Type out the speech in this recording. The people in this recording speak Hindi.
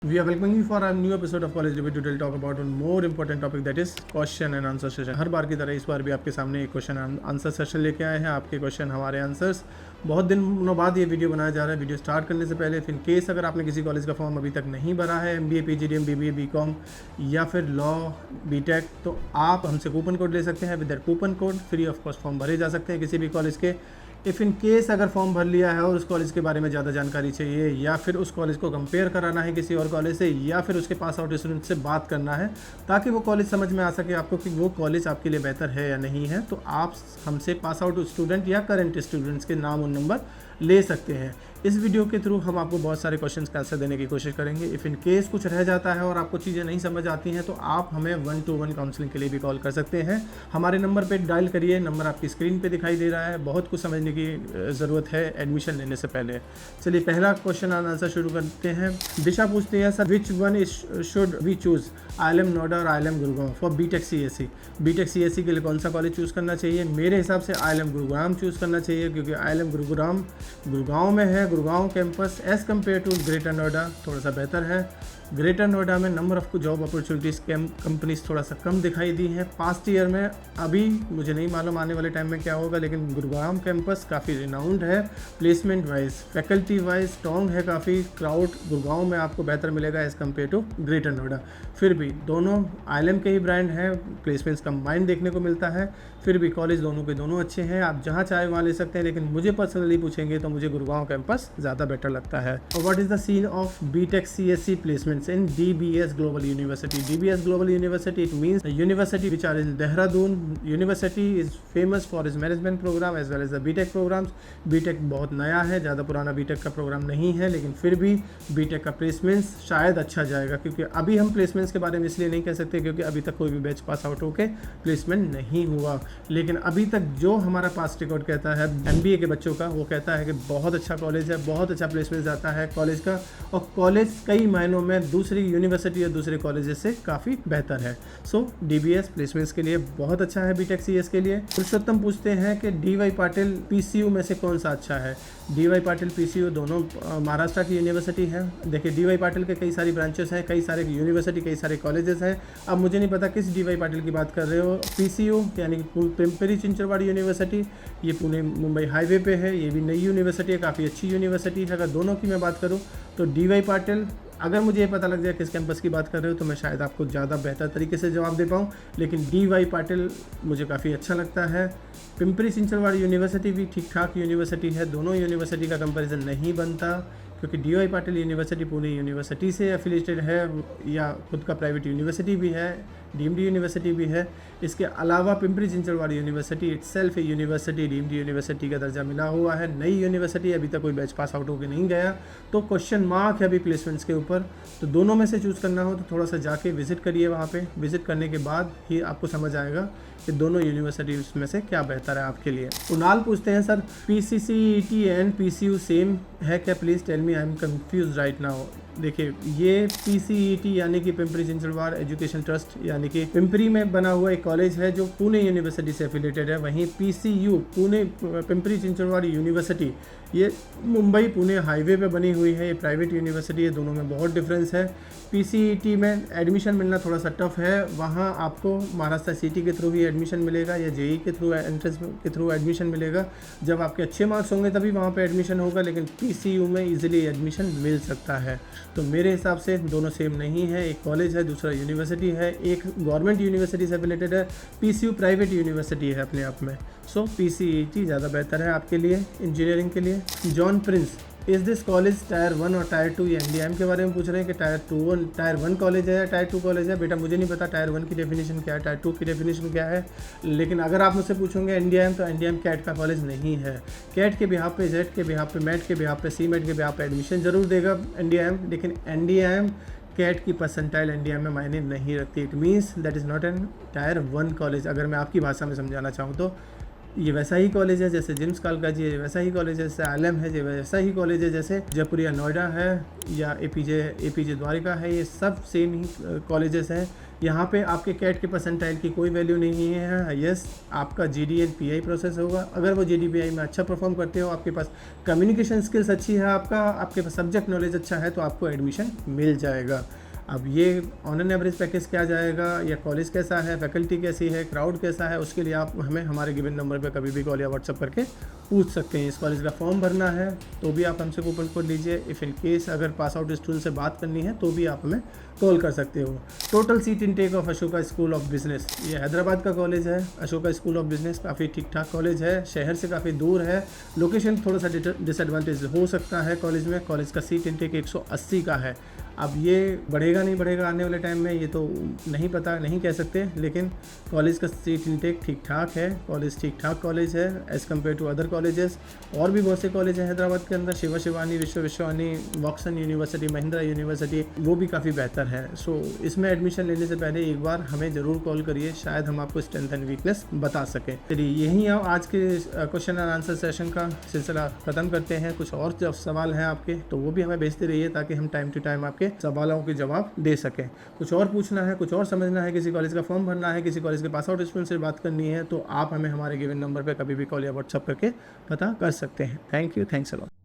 We are welcoming you for a new episode of College Debate. Today we'll talk about one more important topic, that is question and answer session. हर बार की तरह इस बार भी आपके सामने एक क्वेश्चन आंसर सेशन लेके आए हैं। आपके क्वेश्चन हमारे आंसर्स। बहुत दिनों बाद ये वीडियो बनाया जा रहा है। वीडियो स्टार्ट करने से पहले इन केस अगर आपने किसी कॉलेज का फॉर्म अभी तक नहीं भरा है, MBA, PGDM, BBA, BCom या फिर लॉ, BTech, तो आप हमसे कूपन कोड ले सकते हैं। With that coupon code free of cost form भरे जा सकते हैं किसी भी कॉलेज के। इफ़ इन केस अगर फॉर्म भर लिया है और उस कॉलेज के बारे में ज़्यादा जानकारी चाहिए, या फिर उस कॉलेज को कंपेयर कराना है किसी और कॉलेज से, या फिर उसके पास आउट स्टूडेंट से बात करना है ताकि वो कॉलेज समझ में आ सके आपको कि वो कॉलेज आपके लिए बेहतर है या नहीं है, तो आप हमसे पास आउट स्टूडेंट या करंट स्टूडेंट्स के नाम और नंबर ले सकते हैं। इस वीडियो के थ्रू हम आपको बहुत सारे क्वेश्चंस का आंसर देने की कोशिश करेंगे। इफ़ इन केस कुछ रह जाता है और आपको चीज़ें नहीं समझ आती हैं तो आप हमें 1-to-1 काउंसलिंग के लिए भी कॉल कर सकते हैं। हमारे नंबर पे डायल करिए, नंबर आपकी स्क्रीन पे दिखाई दे रहा है। बहुत कुछ समझने की ज़रूरत है एडमिशन लेने से पहले। चलिए पहला क्वेश्चन आंसर शुरू करते हैं। दिशा पूछते हैं, sir which one should we choose, IIM Noida और IIM Gurugram for BTech CSE? BTech CSE के लिए कौन सा कॉलेज चूज़ करना चाहिए? मेरे हिसाब से IIM गुरुग्राम चूज़ करना चाहिए, क्योंकि IIM गुरुग्राम गुड़गांव में है। Gurgaon campus as compare to Greater Noida थोड़ा सा बेहतर है। ग्रेटर नोएडा में number of job opportunities companies थोड़ा सा कम दिखाई दी हैं पास्ट ईयर में। अभी मुझे नहीं मालूम आने वाले टाइम में क्या होगा, लेकिन गुड़गांव कैंपस काफ़ी रिनाउंड है placement wise, faculty wise strong है काफ़ी। क्राउड गुड़गांव में आपको बेहतर मिलेगा as compare to Greater Noida. फिर भी दोनों IIM के ही ब्रांड हैं, प्लेसमेंट्स कंबाइंड देखने को मिलता है। फिर भी कॉलेज दोनों के दोनों अच्छे हैं, आप जहाँ चाहे वहाँ ले सकते हैं, लेकिन मुझे पर्सनली पूछेंगे तो मुझे गुड़गांव कैंपस ज़्यादा बेटर लगता है। और what is the scene of BTech CSE placements in DBS Global University? DBS Global University, it means the university which are in Dehradun. University is famous for its management program as well as the BTech programs. BTech बहुत नया है, ज़्यादा पुराना BTech का प्रोग्राम नहीं है, लेकिन फिर भी BTech का प्लेसमेंट्स शायद अच्छा जाएगा। क्योंकि अभी हम प्लेसमेंट्स के बारे में इसलिए नहीं कह सकते क्योंकि अभी तक कोई भी बैच पास आउट होकर प्लेसमेंट नहीं हुआ, लेकिन अभी तक जो हमारा पास रिकॉर्ड कहता है MBA के बच्चों का, वो कहता है कि बहुत अच्छा कॉलेज है, बहुत अच्छा प्लेसमेंट जाता है कॉलेज का, और कॉलेज कई मायनों में दूसरी यूनिवर्सिटी और दूसरे कॉलेजेस से काफ़ी बेहतर है। सो DBS प्लेसमेंट्स के लिए बहुत अच्छा है BTech CS के लिए। पुरुषोत्तम पूछते हैं कि DY पाटिल PCU में से कौन सा अच्छा है? DY पाटिल PCU दोनों महाराष्ट्र की यूनिवर्सिटी है। देखिए DY पाटिल के कई सारी ब्रांचेस हैं, कई सारे यूनिवर्सिटी, कई सारे कॉलेजेस हैं। अब मुझे नहीं पता किस DY पाटिल की बात कर रहे हो। PCU यानी पिंपरी चिंचरवाड़ यूनिवर्सिटी, ये पुणे मुंबई हाईवे पे है, ये भी नई यूनिवर्सिटी है, काफ़ी अच्छी यूनिवर्सिटी है। अगर दोनों की मैं बात करूँ तो DY पाटिल, अगर मुझे ये पता लग जाए किस कैंपस की बात कर रहे हो तो मैं शायद आपको ज़्यादा बेहतर तरीके से जवाब दे पाऊँ, लेकिन DY पाटिल मुझे काफ़ी अच्छा लगता है। पिंपरी चिंचरवाड़ यूनिवर्सिटी भी ठीक ठाक यूनिवर्सिटी है, दोनों यूनिवर्सिटी का कंपैरिजन नहीं बनता, क्योंकि DY Patil university Pune university से एफिलिएटेड है या खुद का प्राइवेट यूनिवर्सिटी भी है, डीम्ड यूनिवर्सिटी भी है। इसके अलावा पिंपरी चिंचरवाड़ यूनिवर्सिटी इटसेल्फ ए यूनिवर्सिटी, डीम्ड यूनिवर्सिटी का दर्जा मिला हुआ है, नई यूनिवर्सिटी, अभी तक कोई बैच पास आउट होकर नहीं गया, तो क्वेश्चन मार्क है अभी प्लेसमेंट्स के ऊपर। तो दोनों में से चूज़ करना हो तो थोड़ा सा जाके विजिट करिए, वहाँ पे विजिट करने के बाद ही आपको समझ आएगा कि दोनों यूनिवर्सिटी में से क्या बेहतर है आपके लिए। कुणाल पूछते हैं, sir PCCET and PCU same है क्या? Please tell me, I am confuse right now. देखिए ये PCET यानी कि पिंपरी चिंचरवाड़ एजुकेशन ट्रस्ट, यानी कि पिंपरी में बना हुआ एक कॉलेज है जो पुणे यूनिवर्सिटी से एफिलेटेड है। वहीं PCU पुणे पिंपरी चिंचरवाड़ यूनिवर्सिटी, ये मुंबई पुणे हाईवे पे बनी हुई है, ये प्राइवेट यूनिवर्सिटी है, दोनों में बहुत डिफरेंस है। PCET में एडमिशन मिलना थोड़ा सा टफ है, वहाँ आपको महाराष्ट्र सिटी के थ्रू ही एडमिशन मिलेगा या JEE के थ्रू, एंट्रेंस के थ्रू एडमिशन मिलेगा। जब आपके अच्छे मार्क्स होंगे तभी वहाँ पे एडमिशन होगा, लेकिन PCU में इजीली एडमिशन मिल सकता है। तो मेरे हिसाब से दोनों सेम नहीं है, एक कॉलेज है दूसरा यूनिवर्सिटी है, एक गवर्नमेंट यूनिवर्सिटी से एफिलेटेड है, PCU प्राइवेट यूनिवर्सिटी है अपने आप में। सो PCET ज़्यादा बेहतर है आपके लिए इंजीनियरिंग के लिए। John Prince, is this college tyre 1 और टायर 2? NDM के बारे में पूछ रहे हैं कि टायर 1 कॉलेज है या टायर 2 कॉलेज है। बेटा मुझे नहीं पता टायर 1 की डेफिनेशन क्या है, टायर 2 की डेफिनेशन क्या है, लेकिन अगर आप मुझसे पूछोगे NDM तो NDM कैट का कॉलेज नहीं है। कैट के बिहाफ पे, जेट के बिहाफ पे, मैट के बिहाफ पे, CMET के बिहाफ पे एडमिशन ज़रूर देगा NDM, लेकिन NDM कैट की परसेंटाइल NDM में मायने नहीं रखती। It means that is not an tyre 1 college, अगर मैं आपकी भाषा में समझाना चाहूँ तो। ये वैसा ही कॉलेज है जैसे जिम्स कालका जी है, वैसा ही कॉलेज है जैसे आलम है, ये वैसा ही कॉलेज है जैसे जयपुर या नोएडा है या एपीजे द्वारिका है। ये सब सेम ही कॉलेजेस हैं। यहाँ पे आपके कैट के परसेंटाइल की कोई वैल्यू नहीं है। यस, आपका जीडी एंड पीआई प्रोसेस होगा। अगर वो जीडी पीआई में अच्छा परफॉर्म करते हो, आपके पास कम्युनिकेशन स्किल्स अच्छी है, आपके पास सब्जेक्ट नॉलेज अच्छा है, तो आपको एडमिशन मिल जाएगा। अब ये ऑन एन एवरेज पैकेज क्या जाएगा, या कॉलेज कैसा है, फैकल्टी कैसी है, क्राउड कैसा है, उसके लिए आप हमें हमारे गिवन नंबर पे कभी भी कॉल या व्हाट्सअप करके पूछ सकते हैं। इस कॉलेज का फॉर्म भरना है तो भी आप हमसे कूपन कोड लीजिए। इफ़ इन केस अगर पास आउट स्टूडेंट से बात करनी है तो भी आप हमें कॉल कर सकते हो। Total seat intake of Ashoka school of business, ये हैदराबाद का कॉलेज है। अशोका स्कूल ऑफ बिजनेस काफ़ी ठीक ठाक कॉलेज है, शहर से काफ़ी दूर है, लोकेशन थोड़ा सा डिसएडवांटेज हो सकता है कॉलेज में। कॉलेज का सीट इनटेक 180 का है। अब ये बढ़ेगा नहीं बढ़ेगा आने वाले टाइम में, ये तो नहीं पता, नहीं कह सकते, लेकिन कॉलेज का सीट इनटेक ठीक ठाक है। कॉलेज ठीक ठाक कॉलेज है as compare to other colleges. और भी बहुत से कॉलेज हैं हैदराबाद के अंदर, शिवानी, विश्ववानी, वॉक्सन यूनिवर्सिटी, महिंद्रा यूनिवर्सिटी, वो भी काफ़ी बेहतर है। सो इसमें एडमिशन लेने से पहले एक बार हमें ज़रूर कॉल करिए, शायद हम आपको स्ट्रेंथ एंड वीकनेस बता सकें। चलिए यही आज के क्वेश्चन एंड आंसर सेशन का सिलसिला ख़त्म करते हैं। कुछ और जब सवाल हैं आपके तो वो भी हमें भेजते रहिए, ताकि हम टाइम टू टाइम आपके सवालों के जवाब दे सकें। कुछ और पूछना है, कुछ और समझना है, किसी कॉलेज का फॉर्म भरना है, किसी कॉलेज के पास आउट स्टूडेंट से बात करनी है, तो आप हमें हमारे गिवन नंबर पर कभी भी कॉल या व्हाट्सअप करके पता कर सकते हैं। Thank you, thanks a lot.